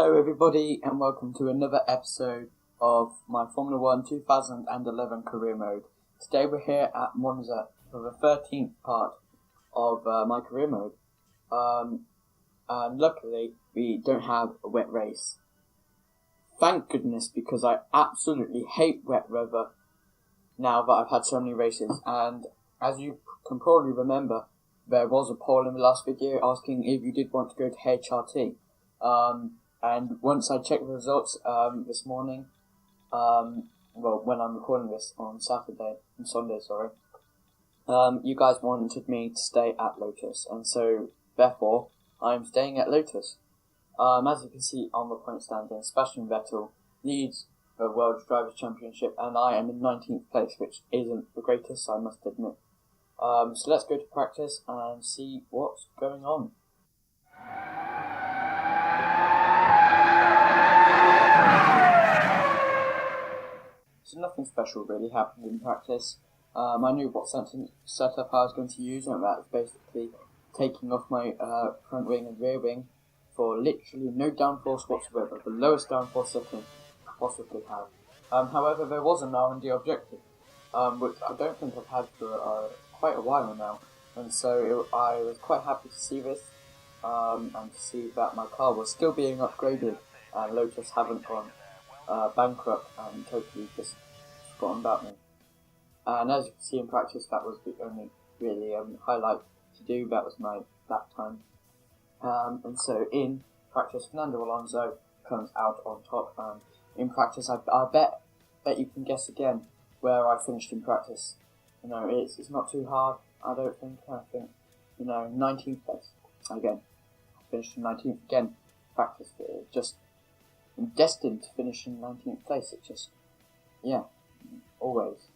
Hello everybody and welcome to another episode of my Formula 1 2011 career mode. Today we're here at Monza for the 13th part of my career mode. And luckily we don't have a wet race. Thank goodness, because I absolutely hate wet weather now that I've had so many races. And as you can probably remember, there was a poll in the last video asking if you did want to go to HRT. And once I checked the results this morning, when I'm recording this on Sunday, you guys wanted me to stay at Lotus, and so therefore I'm staying at Lotus. As you can see on the point standing, Sebastian Vettel leads the World Drivers' Championship, and I am in 19th place, which isn't the greatest, I must admit. So let's go to practice and see what's going on. So nothing special really happened in practice. I knew what setup I was going to use, and that was basically taking off my front wing and rear wing for literally no downforce whatsoever, the lowest downforce I can possibly have. However, there was an R&D objective, which I don't think I've had for quite a while now, and so I was quite happy to see this, and to see that my car was still being upgraded, and Lotus haven't gone bankrupt and totally just forgotten about me. And as you can see in practice, that was the only really highlight to do. That was my lap time. And so in practice, Fernando Alonso comes out on top. And in practice, I bet you can guess again where I finished in practice. You know, it's not too hard. I don't think. I think 19th place again. I finished in 19th again. Practice, just. I'm destined to finish in 19th place. It just, always.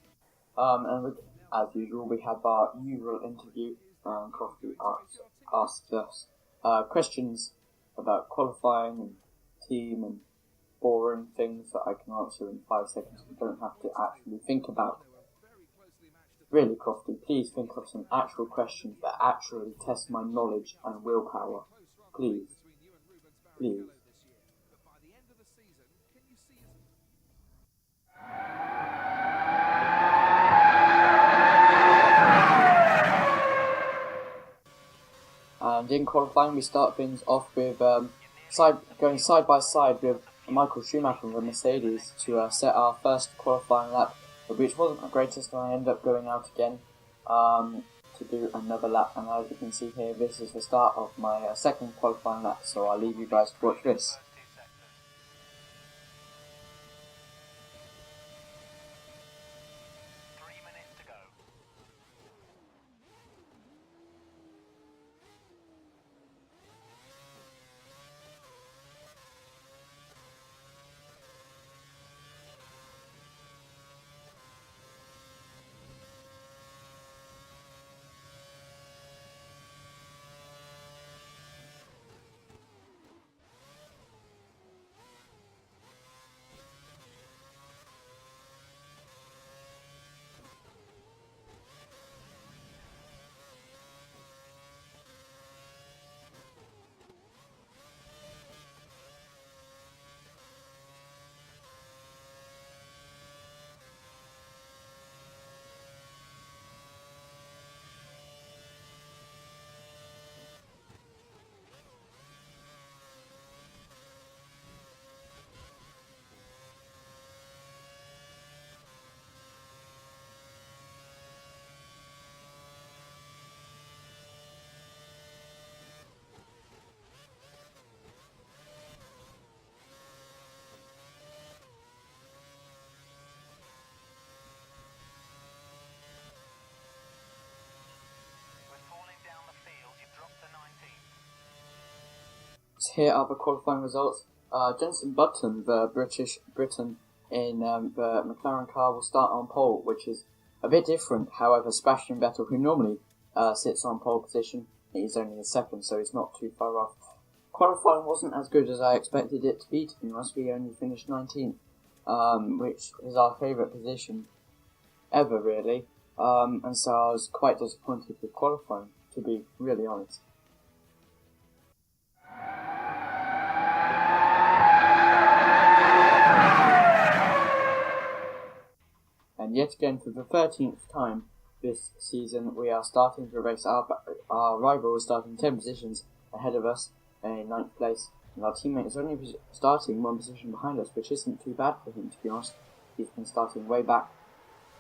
And as usual, we have our usual interview. Crofty asked us questions about qualifying and team and boring things that I can answer in 5 seconds. You don't have to actually think about. Really, Crofty, please think of some actual questions that actually test my knowledge and willpower. Please. Please. And in qualifying, we start things off with going side by side with Michael Schumacher and the Mercedes to set our first qualifying lap, which wasn't the greatest, and I ended up going out again to do another lap. And as you can see here, this is the start of my second qualifying lap, so I'll leave you guys to watch this. Here are the qualifying results. Jenson Button, the Briton in the McLaren car, will start on pole, which is a bit different. However, Sebastian Vettel, who normally sits on pole position, he's only in second, so he's not too far off. Qualifying wasn't as good as I expected it to be honest. We only finished 19th, which is our favourite position ever, really. And so I was quite disappointed with qualifying, to be really honest. And yet again, for the 13th time this season, we are starting to race. Our rival is starting 10 positions ahead of us in 9th place, and our teammate is only starting 1 position behind us, which isn't too bad for him, to be honest. He's been starting way back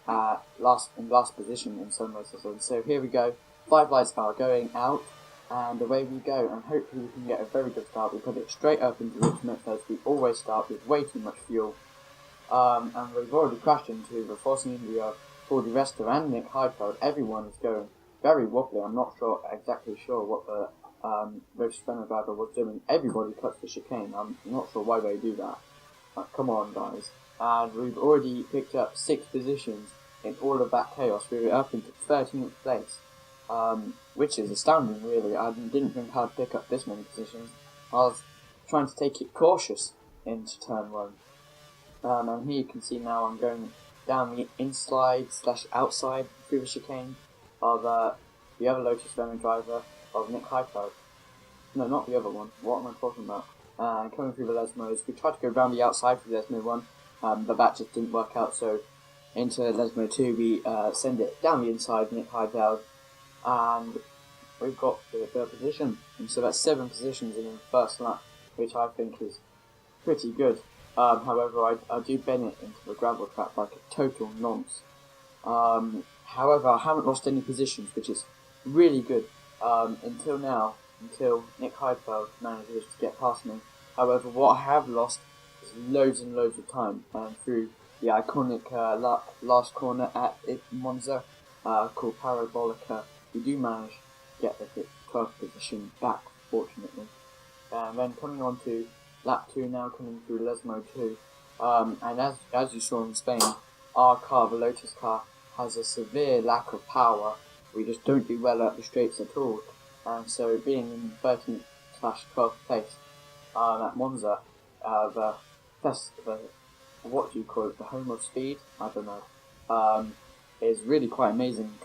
last position in some races. And so here we go. 5 lights are going out, and away we go. And hopefully we can get a very good start. We put it straight up into Richmond as we always start with way too much fuel. And we've already crashed into the Force India, Paul Di Resta and Nick Heidfeld. Everyone is going very wobbly. I'm not exactly sure what the British Sprinter driver was doing. Everybody cuts the chicane. I'm not sure why they do that. Come on, guys. And we've already picked up 6 positions in all of that chaos. We were up into 13th place, which is astounding, really. I didn't think I'd pick up this many positions. I was trying to take it cautious into turn 1. And here you can see now I'm going down the inside/outside through the chicane of the other Lotus Venom driver of Nick Heidfeld. No, not the other one. What am I talking about? Coming through the Lesmos. We tried to go around the outside for the Lesmo 1, but that just didn't work out. So into Lesmo 2, we send it down the inside, Nick Heidfeld, and we've got the 3rd position. And so that's 7 positions in the first lap, which I think is pretty good. However, I do bend it into the gravel trap like a total nonce. However, I haven't lost any positions, which is really good until now, until Nick Heidfeld manages to get past me. However, what I have lost is loads and loads of time through the iconic last corner at Monza called Parabolica. We do manage to get the 12th position back, fortunately. And then coming on to lap 2 now, coming through Lesmo 2. And as you saw in Spain, our car, the Lotus car, has a severe lack of power. We just don't do well at the straights at all. And so being in 13th/12th place at Monza, what do you call it, the home of speed? I don't know. Is really quite amazing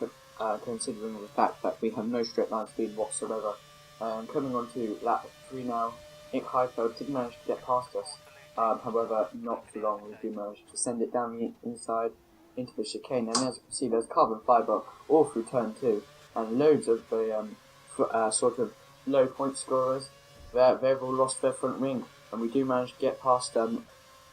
considering the fact that we have no straight line speed whatsoever. Coming on to lap 3 now, Nick Heidfeld did manage to get past us. However, not too long. We do manage to send it down the inside into the chicane, and as you can see, there's carbon fibre all through turn 2, and loads of the sort of low point scorers. They've all lost their front wing, and we do manage to get past the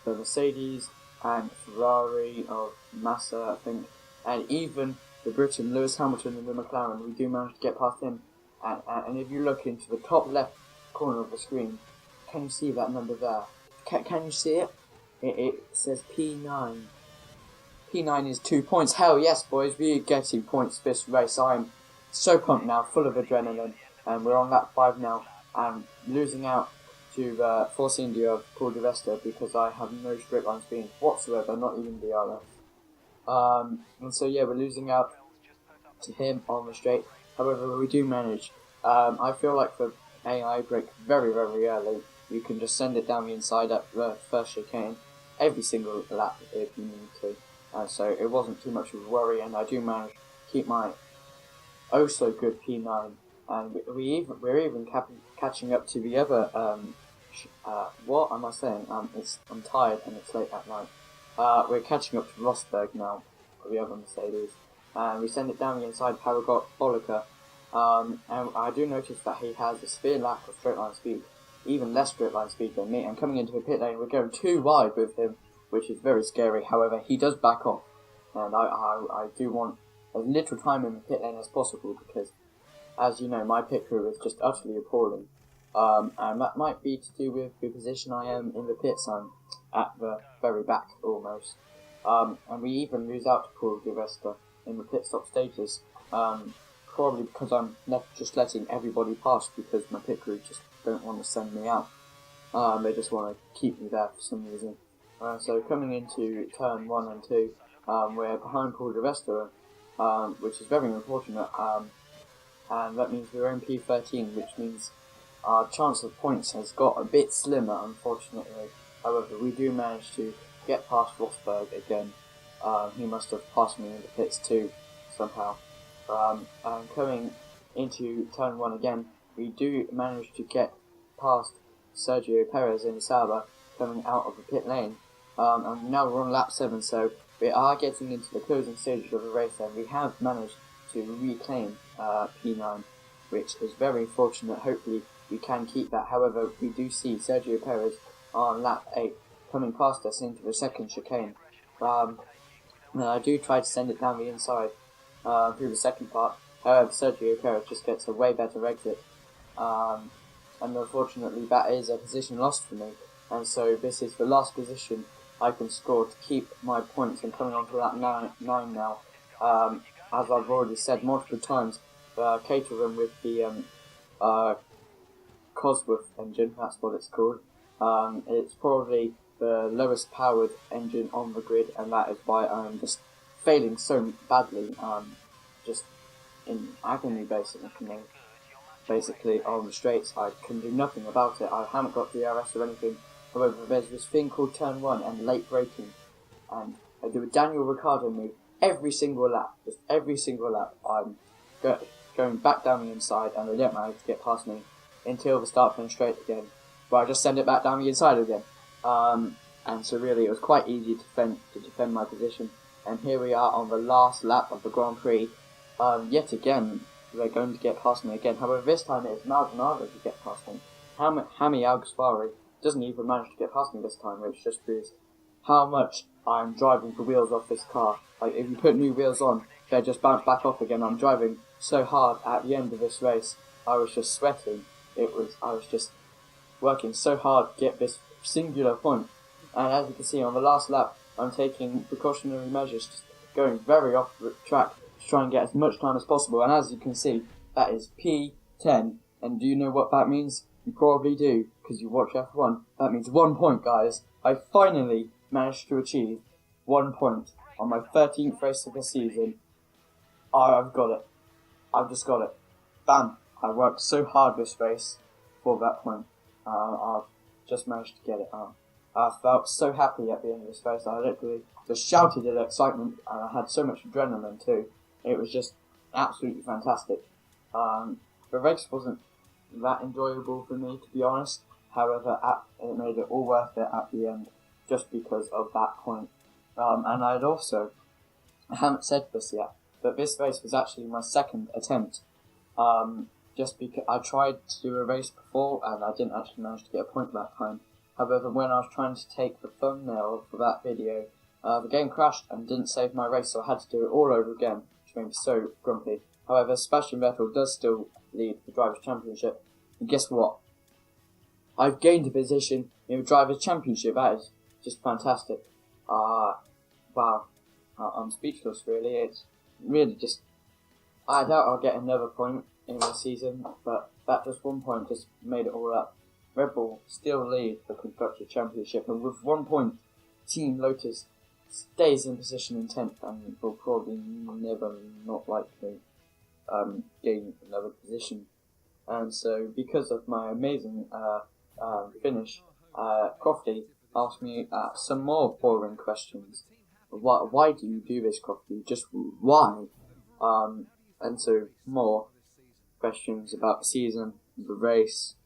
Mercedes and Ferrari of Massa, I think, and even the Briton Lewis Hamilton and the McLaren. We do manage to get past him, and if you look into the top left corner of the screen, can you see that number there? Can you see it? It says P9. P9 is 2 points. Hell yes, boys, we are getting points this race. I'm so pumped now, full of adrenaline, and we're on lap 5 now, and losing out to Force India of Paul Di Resta because I have no straight line speed whatsoever, not even DRS. And so yeah, we're losing out to him on the straight. However, we do manage. I feel like the AI brake very, very early. You can just send it down the inside at the first chicane every single lap if you need to. So it wasn't too much of a worry, and I do manage to keep my oh so good P9. And we're even catching up to the other. What am I saying? I'm tired and it's late at night. We're catching up to Rosberg now, the other Mercedes, and we send it down the inside Parabolica. And I do notice that he has a severe lack of straight line speed, even less straight line speed than me. And coming into the pit lane, we're going too wide with him, which is very scary. However, he does back off, and I do want as little time in the pit lane as possible because, as you know, my pit crew is just utterly appalling. And that might be to do with the position I am in the pits. I'm at the very back almost. And we even lose out to Paul Di Resta in the pit stop stages. Probably because I'm just letting everybody pass because my pit crew just don't want to send me out. They just want to keep me there for some reason. So coming into turn 1 and 2, we're behind Paul Di Resta, which is very unfortunate. And that means we're in P13, which means our chance of points has got a bit slimmer, unfortunately. However, we do manage to get past Rosberg again. He must have passed me in the pits too, somehow. And coming into turn 1 again, we do manage to get past Sergio Perez in the Sauber, coming out of the pit lane. And now we're on lap 7, so we are getting into the closing stages of the race, and we have managed to reclaim P9, which is very fortunate. Hopefully we can keep that. However, we do see Sergio Perez on lap 8 coming past us into the second chicane. I do try to send it down the inside through the second part. However, Sergio Perez just gets a way better exit. And unfortunately that is a position lost for me. And so this is the last position I can score to keep my points. And coming on to lap 9 now. As I've already said multiple times, Caterham with the Cosworth engine, that's what it's called. It's probably the lowest powered engine on the grid, and that is why I'm just failing so badly, just in agony basically on the straights. I can do nothing about it. I haven't got DRS or anything. However, there's this thing called turn 1 and late braking, and I do a Daniel Ricciardo move every single lap, just every single lap. I'm going back down the inside, and they don't manage to get past me until the start finish straight again, but I just send it back down the inside again. And so really it was quite easy to defend my position. And here we are on the last lap of the Grand Prix. Yet again, they're going to get past me again. However, this time it is Maldonado to get past me. Hami Alguersuari doesn't even manage to get past me this time, which just proves how much I'm driving the wheels off this car. Like, if you put new wheels on, they just bounce back off again. I'm driving so hard at the end of this race. I was just sweating. I was just working so hard to get this singular point. And as you can see on the last lap, I'm taking precautionary measures, just going very off the track to try and get as much time as possible. And as you can see, that is P10. And do you know what that means? You probably do, because you watch F1. That means 1 point, guys. I finally managed to achieve 1 point on my 13th race of the season. I've got it. I've just got it. Bam! I worked so hard this race for that point. I've just managed to get it. I felt so happy at the end of this race. I literally just shouted in excitement, and I had so much adrenaline too. It was just absolutely fantastic. The race wasn't that enjoyable for me, to be honest. However, it made it all worth it at the end, just because of that point. And I haven't said this yet, but this race was actually my second attempt. Just because I tried to do a race before, and I didn't actually manage to get a point that time. However, when I was trying to take the thumbnail for that video, the game crashed and didn't save my race, so I had to do it all over again, which made me so grumpy. However, Sebastian Vettel does still lead the Drivers' Championship, and guess what? I've gained a position in the Drivers' Championship. That is just fantastic. Wow. I'm speechless, really. It's really just... I doubt I'll get another point in the season, but that just 1 point just made it all up. Red Bull still lead the Constructors' Championship, and with 1 point, Team Lotus stays in position in 10th and will probably never, not likely, gain another position. And so, because of my amazing finish, Crofty asked me some more boring questions. Why do you do this, Crofty? Just why? And so, more questions about the season, the race,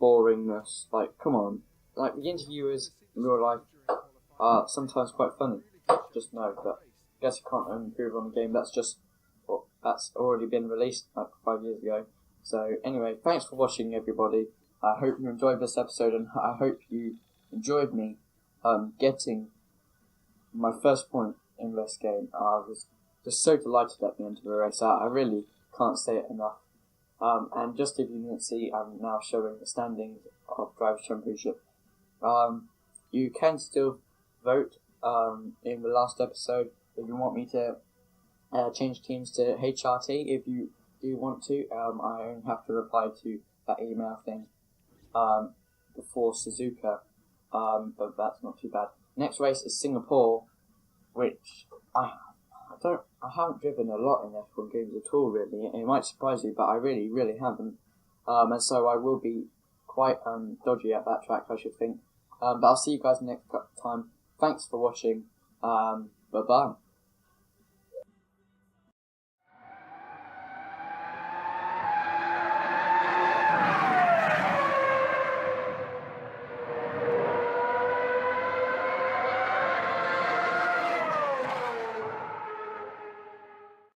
boringness. Like, come on. Like, the interviewers in real life are sometimes quite funny. Just know, but I guess you can't improve on the game. That's already been released like 5 years ago. So anyway, thanks for watching, everybody. I hope you enjoyed this episode, and I hope you enjoyed me getting my first point in this game. I was just so delighted at the end of the race. I really can't say it enough. And just if you didn't see, I'm now showing the standings of Drivers' Championship. You can still vote in the last episode if you want me to change teams to HRT. If you do want to, I only have to reply to that email thing before Suzuka, but that's not too bad. Next race is Singapore, which I haven't driven a lot in F1 games at all, really. It might surprise you, but I really, really haven't. And so I will be quite dodgy at that track, I should think. But I'll see you guys next time. Thanks for watching. Bye-bye.